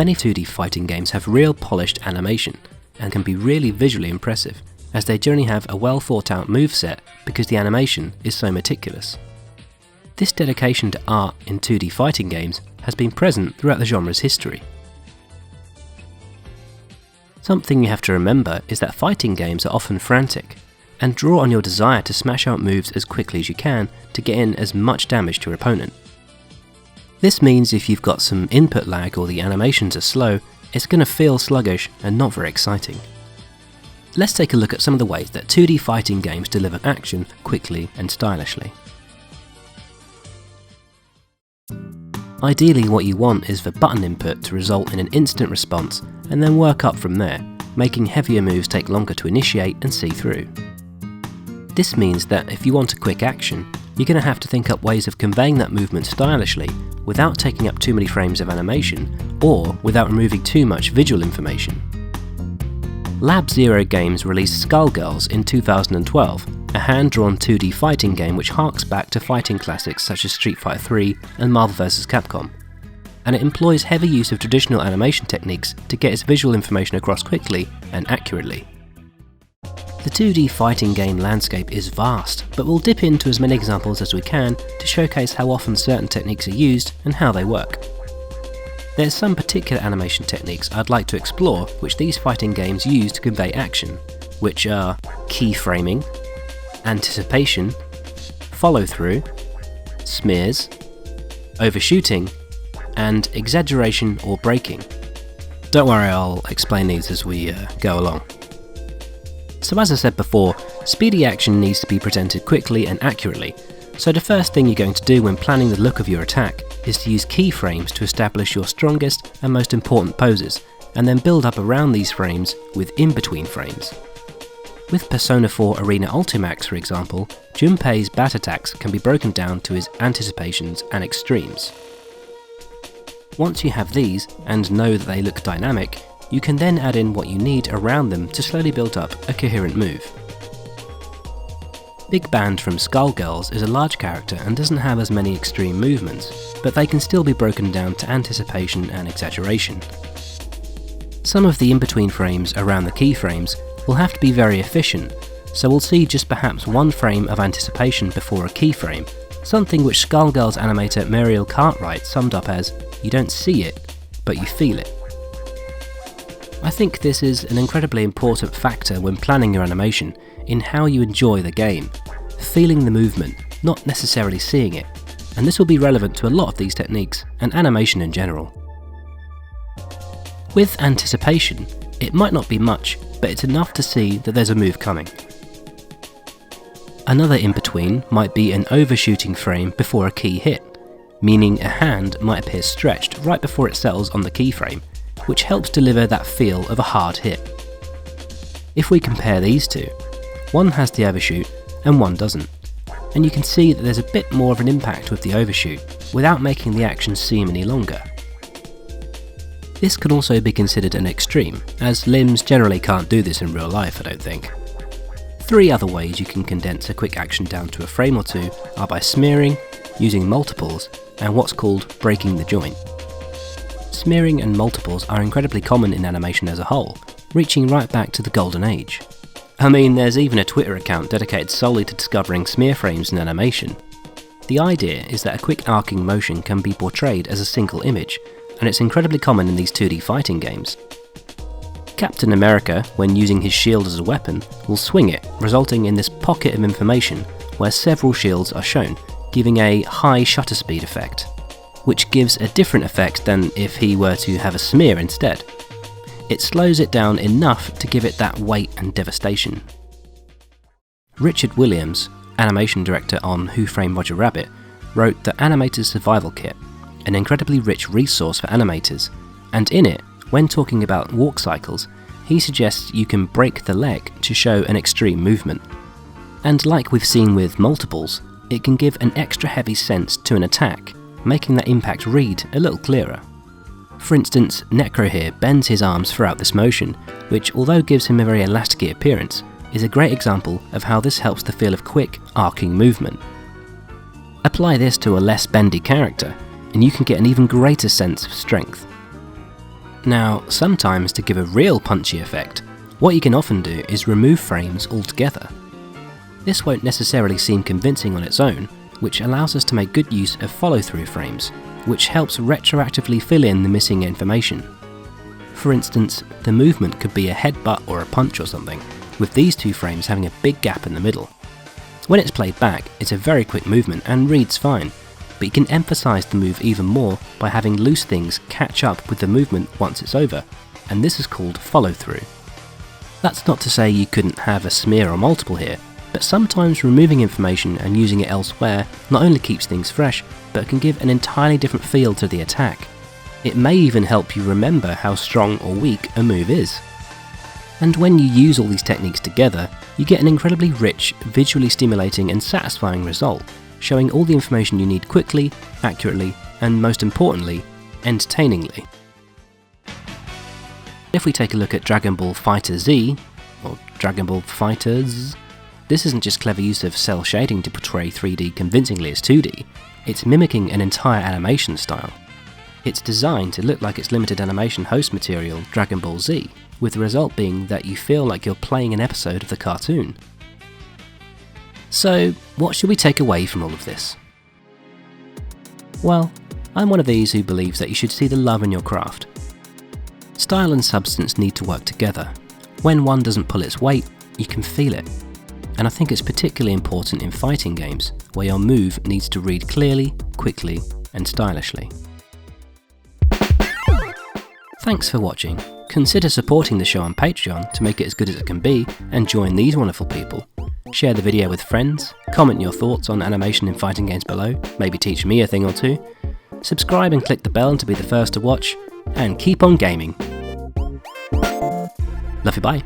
Many 2D fighting games have real polished animation and can be really visually impressive, as they generally have a well thought out moveset because the animation is so meticulous. This dedication to art in 2D fighting games has been present throughout the genre's history. Something you have to remember is that fighting games are often frantic, and draw on your desire to smash out moves as quickly as you can to get in as much damage to your opponent. This means if you've got some input lag or the animations are slow, it's going to feel sluggish and not very exciting. Let's take a look at some of the ways that 2D fighting games deliver action quickly and stylishly. Ideally, what you want is for button input to result in an instant response and then work up from there, making heavier moves take longer to initiate and see through. This means that if you want a quick action, you're going to have to think up ways of conveying that movement stylishly without taking up too many frames of animation or without removing too much visual information. Lab Zero Games released Skullgirls in 2012, a hand-drawn 2D fighting game which harks back to fighting classics such as Street Fighter III and Marvel vs. Capcom, and it employs heavy use of traditional animation techniques to get its visual information across quickly and accurately. The 2D fighting game landscape is vast, but we'll dip into as many examples as we can to showcase how often certain techniques are used and how they work. There's some particular animation techniques I'd like to explore which these fighting games use to convey action, which are keyframing, anticipation, follow-through, smears, overshooting, and exaggeration or breaking. Don't worry, I'll explain these as we go along. So as I said before, speedy action needs to be presented quickly and accurately, so the first thing you're going to do when planning the look of your attack is to use keyframes to establish your strongest and most important poses, and then build up around these frames with in-between frames. With Persona 4 Arena Ultimax, for example, Junpei's bat attacks can be broken down to his anticipations and extremes. Once you have these, and know that they look dynamic, you can then add in what you need around them to slowly build up a coherent move. Big Band from Skullgirls is a large character and doesn't have as many extreme movements, but they can still be broken down to anticipation and exaggeration. Some of the in-between frames around the keyframes will have to be very efficient, so we'll see just perhaps one frame of anticipation before a keyframe, something which Skullgirls animator Muriel Cartwright summed up as, "You don't see it, but you feel it." I think this is an incredibly important factor when planning your animation in how you enjoy the game, feeling the movement, not necessarily seeing it, and this will be relevant to a lot of these techniques and animation in general. With anticipation, it might not be much, but it's enough to see that there's a move coming. Another in-between might be an overshooting frame before a key hit, meaning a hand might appear stretched right before it settles on the keyframe, which helps deliver that feel of a hard hit. If we compare these two, one has the overshoot and one doesn't, and you can see that there's a bit more of an impact with the overshoot without making the action seem any longer. This can also be considered an extreme, as limbs generally can't do this in real life, I don't think. 3 other ways you can condense a quick action down to a frame or two are by smearing, using multiples, and what's called breaking the joint. Smearing and multiples are incredibly common in animation as a whole, reaching right back to the golden age. I mean, there's even a Twitter account dedicated solely to discovering smear frames in animation. The idea is that a quick arcing motion can be portrayed as a single image, and it's incredibly common in these 2D fighting games. Captain America, when using his shield as a weapon, will swing it, resulting in this pocket of information where several shields are shown, giving a high shutter speed effect, which gives a different effect than if he were to have a smear instead. It slows it down enough to give it that weight and devastation. Richard Williams, animation director on Who Framed Roger Rabbit, wrote the Animator's Survival Kit, an incredibly rich resource for animators, and in it, when talking about walk cycles, he suggests you can break the leg to show an extreme movement. And like we've seen with multiples, it can give an extra heavy sense to an attack, making that impact read a little clearer. For instance, Necro here bends his arms throughout this motion, which although gives him a very elasticy appearance, is a great example of how this helps the feel of quick, arcing movement. Apply this to a less bendy character, and you can get an even greater sense of strength. Now, sometimes to give a real punchy effect, what you can often do is remove frames altogether. This won't necessarily seem convincing on its own, which allows us to make good use of follow-through frames, which helps retroactively fill in the missing information. For instance, the movement could be a headbutt or a punch or something, with these two frames having a big gap in the middle. When it's played back, it's a very quick movement and reads fine, but you can emphasise the move even more by having loose things catch up with the movement once it's over, and this is called follow-through. That's not to say you couldn't have a smear or multiple here, but sometimes removing information and using it elsewhere not only keeps things fresh, but can give an entirely different feel to the attack. It may even help you remember how strong or weak a move is. And when you use all these techniques together, you get an incredibly rich, visually stimulating and satisfying result, showing all the information you need quickly, accurately, and most importantly, entertainingly. If we take a look at Dragon Ball FighterZ, or Dragon Ball FighterZ, this isn't just clever use of cell shading to portray 3D convincingly as 2D, it's mimicking an entire animation style. It's designed to look like its limited animation host material, Dragon Ball Z, with the result being that you feel like you're playing an episode of the cartoon. So, what should we take away from all of this? Well, I'm one of these who believes that you should see the love in your craft. Style and substance need to work together. When one doesn't pull its weight, you can feel it. And I think it's particularly important in fighting games, where your move needs to read clearly, quickly, and stylishly. Thanks for watching. Consider supporting the show on Patreon to make it as good as it can be, and join these wonderful people. Share the video with friends, comment your thoughts on animation in fighting games below, maybe teach me a thing or two. Subscribe and click the bell to be the first to watch, and keep on gaming. Love you, bye.